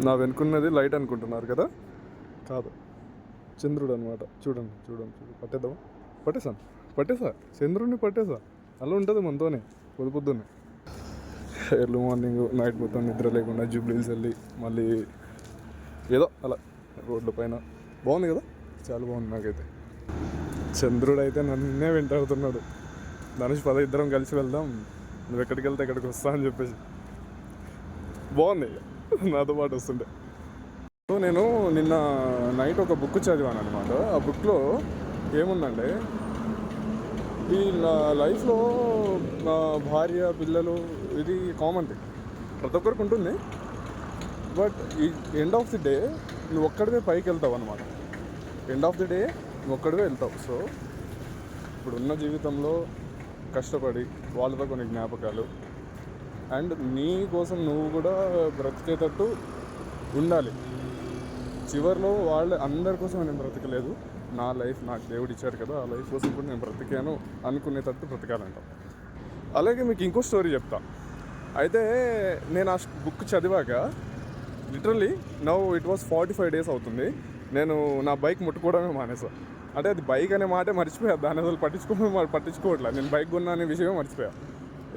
నా వెనుకున్నది లైట్ అనుకుంటున్నారు కదా, కాదు, చంద్రుడు అనమాట. చూడండి చూడండి చూడండి, పట్టేద్దాం. పట్టేసా చంద్రుడిని పట్టేసా. అలా ఉంటుంది మనతోనే పొద్దున్నే ఎర్లీ మార్నింగ్ నైట్ మొత్తం నిద్ర లేకుండా జూబ్లీస్ వెళ్ళి మళ్ళీ ఏదో అలా రోడ్ల పైన బాగుంది కదా, చాలా బాగుంది నాకైతే. చంద్రుడు అయితే నన్నే వెంటాడుతున్నాడు. ధనుష్ పద ఇద్దరం కలిసి వెళ్దాం, నువ్వు ఎక్కడికి వెళ్తే ఎక్కడికి వస్తా అని చెప్పేసి. బాగుంది నాతో పాటు వస్తుంటే. సో నేను నిన్న నైట్ ఒక బుక్ చదివాను అనమాట. ఆ బుక్లో ఏముందంటే, ఈ లైఫ్లో భార్య పిల్లలు ఇది కామన్ థింగ్, ప్రతి ఒక్కరికి ఉంటుంది. బట్ ఈ ఎండ్ ఆఫ్ ది డే నువ్వు ఒక్కడివే పైకి వెళ్తావు అనమాట. ఎండ్ ఆఫ్ ది డే నువ్వు ఒక్కడివే వెళ్తావు. సో ఇప్పుడున్న జీవితంలో కష్టపడి వాళ్ళతో కొన్ని జ్ఞాపకాలు అండ్ నీ కోసం నువ్వు కూడా బ్రతికేటట్టు ఉండాలి. చివరిలో వాళ్ళ అందరి కోసం నేను బ్రతకలేదు, నా లైఫ్ నాకు దేవుడు ఇచ్చాడు కదా, ఆ లైఫ్ కోసం కూడా నేను బ్రతికాను అనుకునేటట్టు బ్రతకాలంటాం. అలాగే మీకు ఇంకో స్టోరీ చెప్తా. అయితే నేను ఆ బుక్ చదివాక literally now it was 45 days అవుతుంది నేను నా బైక్ ముట్టుకోవడమే మానేసా. అంటే అది బైక్ అనే మాటే మర్చిపోయా, దాని అసలు పట్టించుకోవట్లే. నేను బైక్ కొన్నా అనే విషయమే మర్చిపోయా.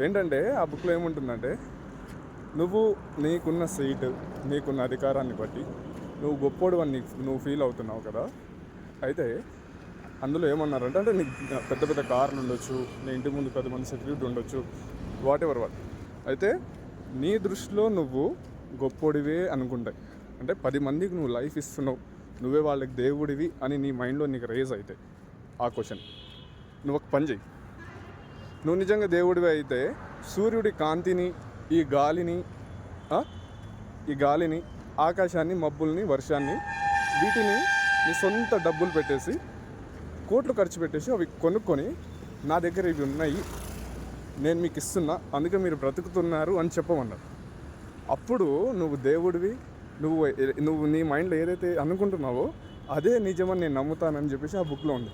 ఏంటంటే ఆ బుక్లో ఏముంటుందంటే, నువ్వు నీకున్న సీటు నీకున్న అధికారాన్ని బట్టి నువ్వు గొప్పోడు అని నువ్వు ఫీల్ అవుతున్నావు కదా. అయితే అందులో ఏమన్నారంటే, అంటే నీకు పెద్ద పెద్ద కార్లు ఉండొచ్చు, నీ ఇంటి ముందు 10 మంది సెక్యూరిటీ ఉండొచ్చు, వాట్ ఎవర్. అయితే నీ దృష్టిలో నువ్వు గొప్పోడివే అనుకుంటాయి. అంటే 10 మందికి నువ్వు లైఫ్ ఇస్తున్నావు, నువ్వే వాళ్ళకి దేవుడివి అని నీ మైండ్లో నీకు రేజ్ అయితే ఆ క్వశ్చన్, నువ్వు ఒక పని చెయ్యి. నువ్వు నిజంగా దేవుడివి అయితే సూర్యుడి కాంతిని, ఈ గాలిని, ఆకాశాన్ని, మబ్బుల్ని, వర్షాన్ని, వీటిని నీ సొంత డబ్బులు పెట్టేసి, కోట్లు ఖర్చు పెట్టేసి అవి కొనుక్కొని, నా దగ్గర ఇవి ఉన్నాయి, నేను మీకు ఇస్తున్నా, అందుకే మీరు బ్రతుకుతున్నారు అని చెప్పమన్నారు. అప్పుడు నువ్వు దేవుడివి, నువ్వు నీ మైండ్లో ఏదైతే అనుకుంటున్నావో అదే నిజమని నేను నమ్ముతానని చెప్పేసి ఆ బుక్లో ఉంది.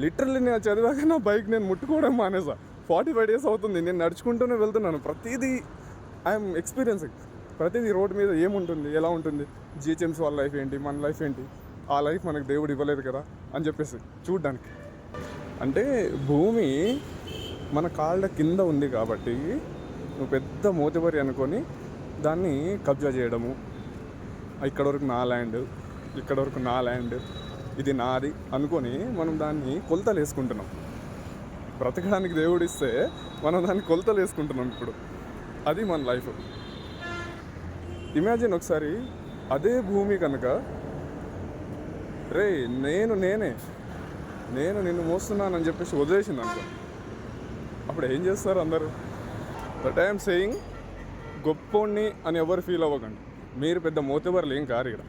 లిటరల్లీ నేను చదివాక నా బైక్ నేను ముట్టుకోవడం మానేసా. 45 days అవుతుంది, నేను నడుచుకుంటూనే వెళ్తున్నాను. ప్రతిదీ ఐఎమ్ ఎక్స్పీరియన్సింగ్. ప్రతిదీ రోడ్డు మీద ఏముంటుంది, ఎలా ఉంటుంది, జిహెచ్ఎంసీ వాళ్ళ లైఫ్ ఏంటి, మన లైఫ్ ఏంటి, ఆ లైఫ్ మనకు దేవుడు ఇవ్వలేదు కదా అని చెప్పేసి చూడ్డానికి. అంటే భూమి మన కాళ్ళ కింద ఉంది కాబట్టి నువ్వు పెద్ద మోతిబరి అనుకొని దాన్ని కబ్జా చేయడము, ఇక్కడ వరకు నా ల్యాండ్, ఇక్కడ వరకు నా ల్యాండ్, ఇది నాది అనుకొని మనం దాన్ని కొలతలు వేసుకుంటున్నాం. బ్రతకడానికి దేవుడు ఇస్తే మనం దాన్ని కొలతలు వేసుకుంటున్నాం. ఇప్పుడు అది మన లైఫ్. ఇమాజిన్ ఒకసారి అదే భూమి కనుక, రే నేను నిన్ను మోస్తున్నానని చెప్పేసి వదిలేసింది అనుకో, అప్పుడు ఏం చేస్తారు అందరూ? బట్ ఐఎమ్ సేయింగ్, గొప్పోడిని అని ఎవరు ఫీల్ అవ్వకండి. మీరు పెద్ద మోతబరులు ఏం కారు. ఇక్కడ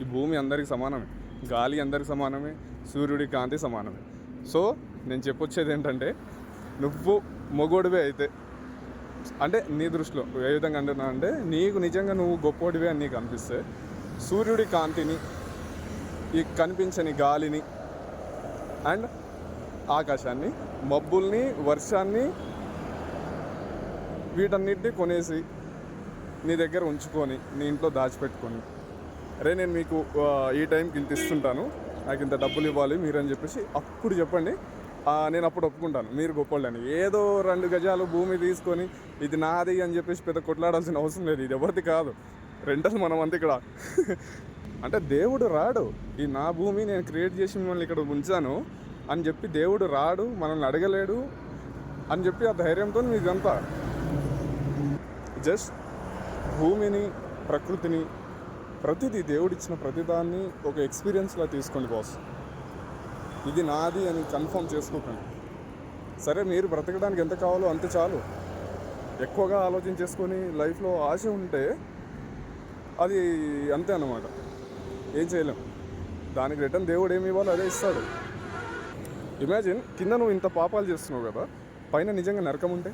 ఈ భూమి అందరికి సమానమే, గాలి అందరికి సమానమే, సూర్యుడి కాంతి సమానమే. సో నేను చెప్పొచ్చేది ఏంటంటే, నువ్వు మొగోడివే అయితే, అంటే నీ దృష్టిలో ఏ విధంగా అంటున్నా అంటే, నీకు నిజంగా నువ్వు గొప్పోడివే అని నీకు అనిపిస్తే, సూర్యుడి కాంతిని, ఈ కనిపించని గాలిని అండ్ ఆకాశాన్ని, మబ్బుల్ని, వర్షాన్ని, వీటన్నిటిని కొనేసి నీ దగ్గర ఉంచుకొని నీ ఇంట్లో దాచిపెట్టుకొని, అరే నేను మీకు ఈ టైంకి ఇంత ఇస్తుంటాను, నాకు ఇంత డబ్బులు ఇవ్వాలి మీరు అని చెప్పేసి అప్పుడు చెప్పండి. నేను అప్పుడు ఒప్పుకుంటాను మీరు గొప్పవాళ్ళని. ఏదో 2 గజాలు భూమి తీసుకొని ఇది నాది అని చెప్పేసి పెద్ద కొట్లాడాల్సిన అవసరం లేదు. ఇది ఎవరిది కాదు, రెంటల్ మనం అంతే ఇక్కడ. అంటే దేవుడు రాడు, ఈ నా భూమి నేను క్రియేట్ చేసి మిమ్మల్ని ఇక్కడ ఉంచాను అని చెప్పి దేవుడు రాడు, మనల్ని అడగలేడు అని చెప్పి ఆ ధైర్యంతో మీదంతా జస్ట్ భూమిని, ప్రకృతిని, ప్రతిదీ దేవుడిచ్చిన ప్రతిదాన్ని ఒక ఎక్స్పీరియన్స్లా తీసుకోండి బాస్. ఇది నాది అని కన్ఫర్మ్ చేసుకోకండి. సరే మీరు బ్రతకడానికి ఎంత కావాలో అంతే చాలు. ఎక్కువగా ఆలోచించేసుకొని లైఫ్లో ఆశ ఉంటే అది అంతే అన్నమాట, ఏం చేయలేం. దానికి రిటర్న్ దేవుడు ఏమి ఇవ్వాలో అదే ఇస్తాడు. ఇమాజిన్, కింద నువ్వు ఇంత పాపాలు చేస్తున్నావు కదా, పైన నిజంగా నరకం ఉంటే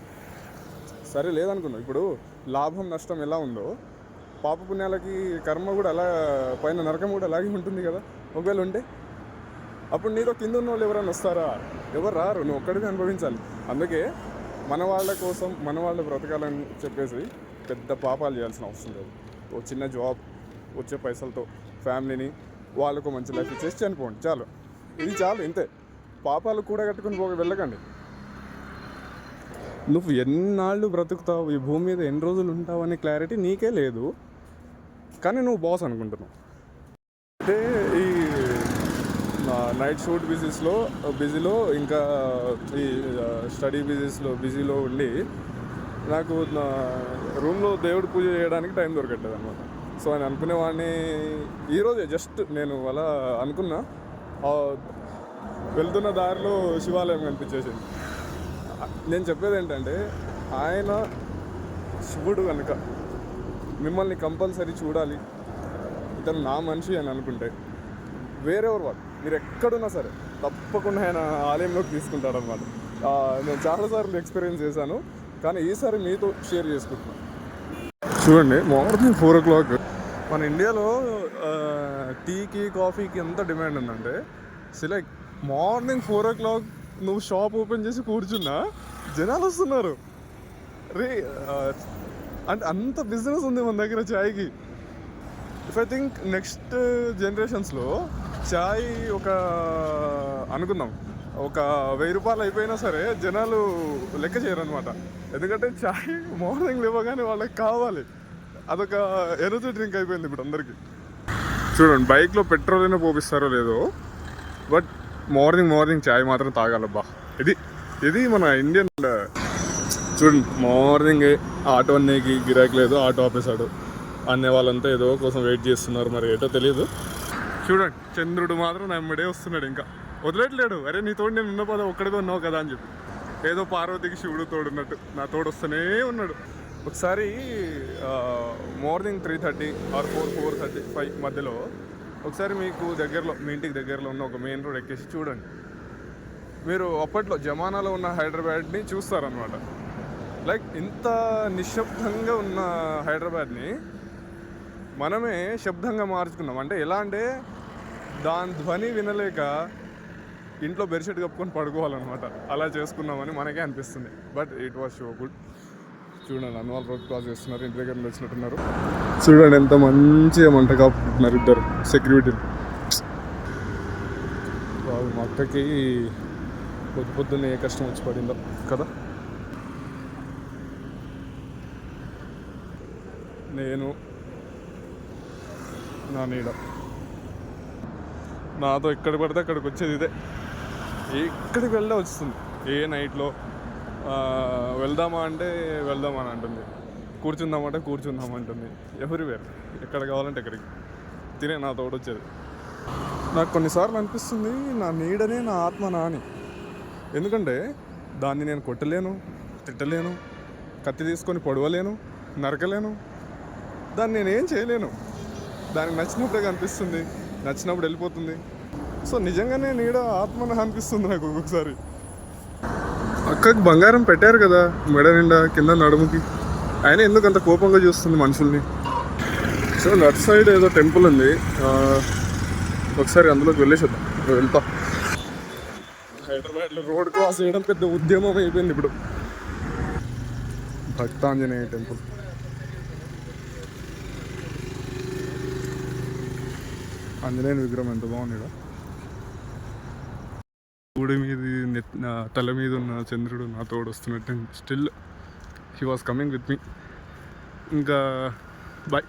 సరే లేదనుకున్నావు. ఇప్పుడు లాభం నష్టం ఎలా ఉందో, పాపపుణ్యాలకి కర్మ కూడా అలా, పైన నరకం కూడా అలాగే ఉంటుంది కదా. ఒకవేళ ఉంటే అప్పుడు నీతో కింద ఉన్న వాళ్ళు ఎవరైనా వస్తారా? ఎవరు రారు, నువ్వు ఒక్కడికి అనుభవించాలి. అందుకే మన వాళ్ళ కోసం మన వాళ్ళు బ్రతకాలని చెప్పేసి పెద్ద పాపాలు చేయాల్సిన అవసరం లేదు. ఓ చిన్న జాబ్ వచ్చే పైసలతో ఫ్యామిలీని వాళ్ళకు మంచి లైఫ్ ఇచ్చేసి చనిపోండి, చాలు. ఇది చాలు, ఇంతే. పాపాలు కూడా కట్టుకుని వెళ్ళకండి. నువ్వు ఎన్నాళ్ళు బ్రతుకుతావు, ఈ భూమి మీద ఎన్ని రోజులు ఉంటావు అనే క్లారిటీ నీకే లేదు, కానీ నువ్వు బాస్ అనుకుంటున్నావు. అంటే ఈ నైట్ షూట్ బిజీలో ఇంకా ఈ స్టడీ బిజీలో ఉండి నాకు నా రూమ్లో దేవుడి పూజ చేయడానికి టైం దొరకట్లేదు అనమాట. సో ఆయన అనుకునేవాడిని ఈరోజే జస్ట్ నేను అలా అనుకున్నా, వెళ్తున్న దారిలో శివాలయం కనిపించేసింది. నేను చెప్పేది ఏంటంటే, ఆయన శివుడు కనుక మిమ్మల్ని కంపల్సరీ చూడాలి, ఇతను నా మనిషి అని అనుకుంటే వేరెవరు వాళ్ళు మీరు ఎక్కడున్నా సరే తప్పకుండా ఆయన ఆలయంలోకి తీసుకుంటాడనమాట. నేను చాలాసార్లు ఎక్స్పీరియన్స్ చేశాను, కానీ ఈసారి మీతో షేర్ చేసుకుంటున్నాను. చూడండి, మార్నింగ్ 4 o'clock మన ఇండియాలో టీకి కాఫీకి ఎంత డిమాండ్ ఉందంటే, సెలెక్ట్ మార్నింగ్ 4 o'clock నువ్వు షాప్ ఓపెన్ చేసి కూర్చున్నా జనాలు వస్తున్నారు రే. అంటే అంత బిజినెస్ ఉంది మన దగ్గర చాయ్కి. ఇఫ్ ఐ థింక్ నెక్స్ట్ జనరేషన్స్లో చాయ్ అనుకుందాం ఒక 1000 రూపాయలు అయిపోయినా సరే జనాలు లెక్క చేయరు అనమాట. ఎందుకంటే చాయ్ మార్నింగ్ లేవగానే వాళ్ళకి కావాలి, అదొక ఎనర్జీ డ్రింక్ అయిపోయింది ఇప్పుడు అందరికీ. చూడండి, బైక్లో పెట్రోల్ అయినా పోపిస్తారో లేదో, బట్ మార్నింగ్ చాయ్ మాత్రం తాగాలబ్బా. ఇది మన ఇండియన్. చూడండి, మార్నింగ్ ఆటో అన్నేకి గిరాకీ లేదు, ఆటో ఆపేశాడు. అనే వాళ్ళంతా ఏదో కోసం వెయిట్ చేస్తున్నారు, మరి ఏటో తెలియదు. చూడండి, చంద్రుడు మాత్రం నా వెంబడే వస్తున్నాడు, ఇంకా వదిలేట్లేడు. అరే నీ తోడు నేను ఉన్న పద ఒక్కడిగా ఉన్నావు కదా అని చెప్పి, ఏదో పార్వతికి శివుడు తోడున్నట్టు నా తోడు వస్తూనే ఉన్నాడు. ఒకసారి మార్నింగ్ 3:30 or 4:35 మధ్యలో ఒకసారి మీ ఇంటికి దగ్గరలో ఉన్న ఒక మెయిన్ రోడ్ ఎక్కేసి చూడండి. మీరు అప్పట్లో జమానాలో ఉన్న హైదరాబాద్ని చూస్తారనమాట. లైక్ ఇంత నిశ్శబ్దంగా ఉన్న హైదరాబాద్ని మనమే శబ్దంగా మార్చుకున్నాం. అంటే ఎలా అంటే దాని ధ్వని వినలేక ఇంట్లో బెడ్షీట్ కప్పుకొని పడుకోవాలన్నమాట. అలా చేసుకున్నామని మనకే అనిపిస్తుంది, but it was so good. చూడండి, అన్వాల్ రోడ్ క్రాస్ చేస్తున్నారు, ఇంటి దగ్గర వచ్చినట్టున్నారు. చూడండి ఎంత మంచిగా మంట కాపుకుంటున్నారు ఇద్దరు సెక్యూరిటీలు. బాబు, మా అక్కకి పొద్దున్నే ఏ కష్టం వచ్చి పడిందో కదా. నేను నా నీడ, నాతో ఎక్కడ పడితే అక్కడికి వచ్చేది ఇదే. ఎక్కడికి వెళ్ళే వస్తుంది. ఏ నైట్లో వెళ్దామా అంటే వెళ్దామని అంటుంది, కూర్చుందామంటే కూర్చుందామంటుంది. ఎవ్రీవేర్, ఎక్కడ కావాలంటే ఎక్కడికి తినే నా తోడు వచ్చేది. నాకు కొన్నిసార్లు అనిపిస్తుంది నా నీడనే నా ఆత్మ అని. ఎందుకంటే దాన్ని నేను కొట్టలేను, తిట్టలేను, కత్తి తీసుకొని పొడవలేను, నరకలేను. దాన్ని నేనేం చేయలేను. దానికి నచ్చినప్పుడే కనిపిస్తుంది, నచ్చినప్పుడు వెళ్ళిపోతుంది. సో నిజంగానే నీడ ఆత్మన అనిపిస్తుంది నాకు ఒక్కొక్కసారి. అక్కకి బంగారం పెట్టారు కదా మెడ నిండా, కింద నడుముకి. ఆయన ఎందుకు అంత కోపంగా చూస్తుంది మనుషుల్ని. సో లెఫ్ట్ సైడ్ ఏదో టెంపుల్ ఉంది, ఒకసారి అందులోకి వెళ్తా. హైదరాబాద్లో రోడ్ క్రాస్ చేయడం పెద్ద ఉద్యమం అయిపోయింది ఇప్పుడు. భక్తాంజనేయ టెంపుల్. ఆంజనేయుని విగ్రహం ఎంత బాగుంది కదా. గుడి మీద తల మీద ఉన్న చంద్రుడు నా తోడు వస్తున్నట్టు. Still he was coming with me. ఇంకా బాయ్.